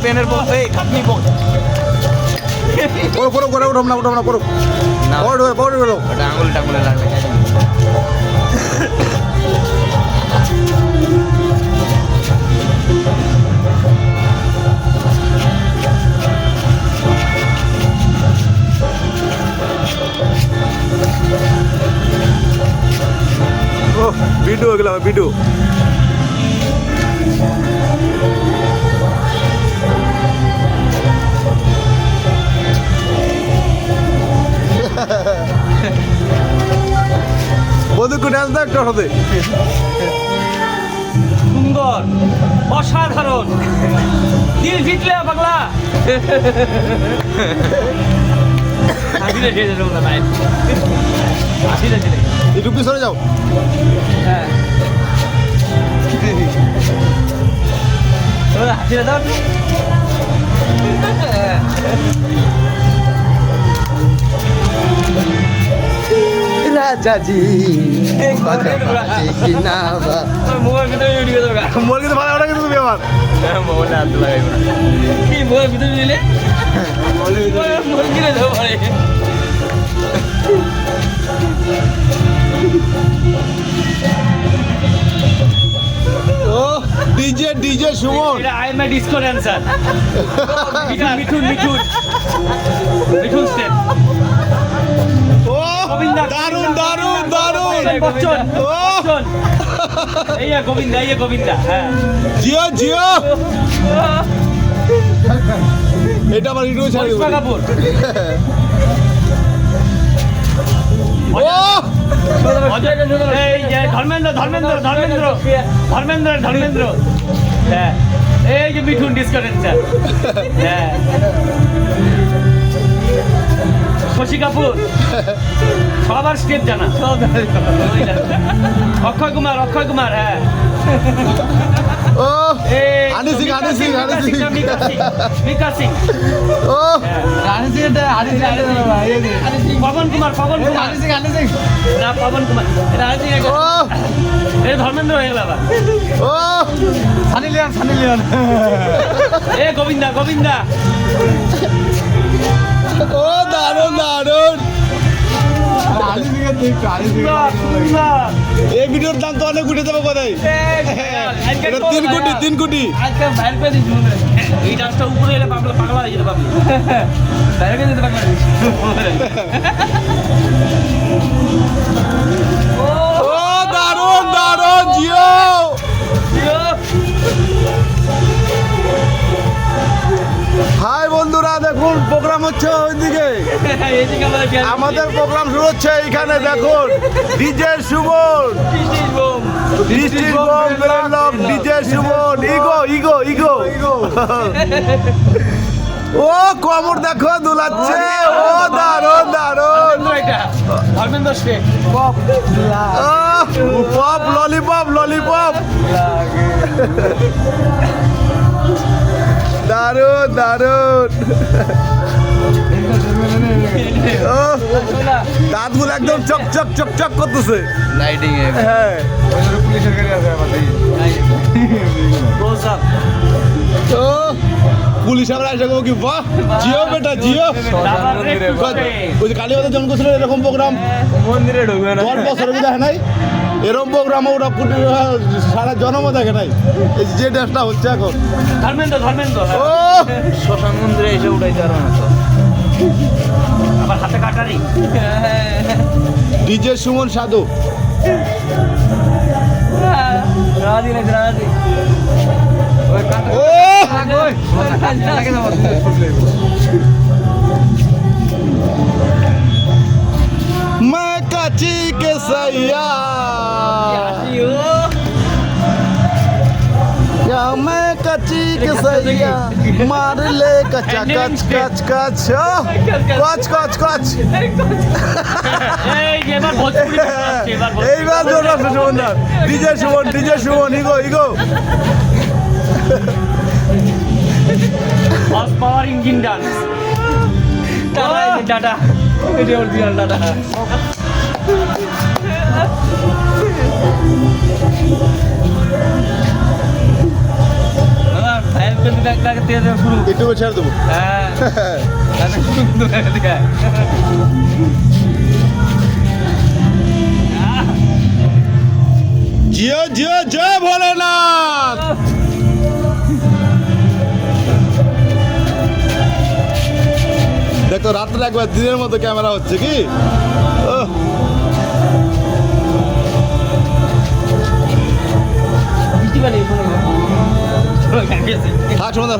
পেনের এই খাটনি করো করে উঠো না করো বড় ওটা আঙুলে লাগবে ও ভিডিও গেলাম ভিডিও বধুকু ডান্স দাও একটু সাথে সুন্দর অসাধারণ দিল জিতলে পাগলা একটু পিছনে যাও হ্যাঁ হাসিটা দাও রাজাজি মোবাইল ভিতরে ভিডিও দেবো মোবাইল কিন্তু ভালো ওটা কিন্তু তুমি আমার মোবাইলে হাত লাগাইব না কি মোবাইল ভিতরে দিলে মোবাইল কিনে দেবো পারে ও ডিজে সুমন এটা I am a disco dancer Mithun step ও দারুন বচ্চন এই গোবিন্দা হ্যাঁ জিও এটা আমার ভিডিও ছাড়ি করিশ্মা কাপুর ও এই যে ধর্মেন্দ্র হ্যাঁ এই যে মিঠুন ডিসকো ড্যান্সার হ্যাঁ শশী কাপুর সবার স্টেপ জানা অক্ষয় কুমার হ্যাঁ ও হানি সিং মিকা সিং ও পবন কুমার না পবন কুমার ও এটা ধর্মেন্দ্র হয়ে গেল আবার ও সানি লিওন এ গোবিন্দা ও দারুন এই ভিডিওর দাম তো অনেক উঠে যাবে কোথায় এটা 3 কোটি আজকে বাইরে করে দিচ্ছি এই ডান্সটা উপরে এলে পাগলা হয়ে যেতে পারবি বাইরে করে দিতে পারবি ও দারুন জিও হাই বন্ধুরা দেখুন প্রোগ্রাম হচ্ছে ওইদিকে আমাদের প্রোগ্রাম শুরু হচ্ছে এইখানে দেখুন ডিজে সুমন ডিস্ট্রিক্ট বোম বেরোলক ডিজে সুমন ইগো ও কমর দেখো দুলাচ্ছে ও দারুন ধর্মেন্দ্র স্টেপ পপ ললিপপ দারুন ও দাঁতগুলো একদম চক করতেছে লাইটিং হ্যাঁ পুলিশের গাড়ি আছে আমাদের ও পুলিশ আমরা এসে কি বাহ জিও বেটা জিও ওই যে কালীবাজার জন্ম করছিল এরকম প্রোগ্রাম মন্দিরে ঢুকবে না 10 বছর কি দেখে নাই এরকম প্রোগ্রাম ওরা সারা জন্ম দেখে নাই এই যে ড্যান্সটা হচ্ছে এখন ধর্মেন্দ্র ও শ্মশান মন্দিরে এসে উঠাইতে পারবো না তো আবার হাতে কাটারি ডিজে সুমন সাধু রাজি ও मैं कच्ची के सैया या मैं कच्ची के सैया मार ले कच्चा कच এইবার জোর আছে সুমনদার DJ Suman ego power engine dance Tata এটা অরিজিনাল টাটা দাদা কিন্তু কাকে তেল দেওয়া শুরু একটু ছেড়ে দেবো হ্যাঁ কাকে শুরু কিন্তু কাকে দিকে জিও জিও জয় ভোলেনাথ দেখো রাত্রে একবার দিনের মতো ক্যামেরা হচ্ছে কি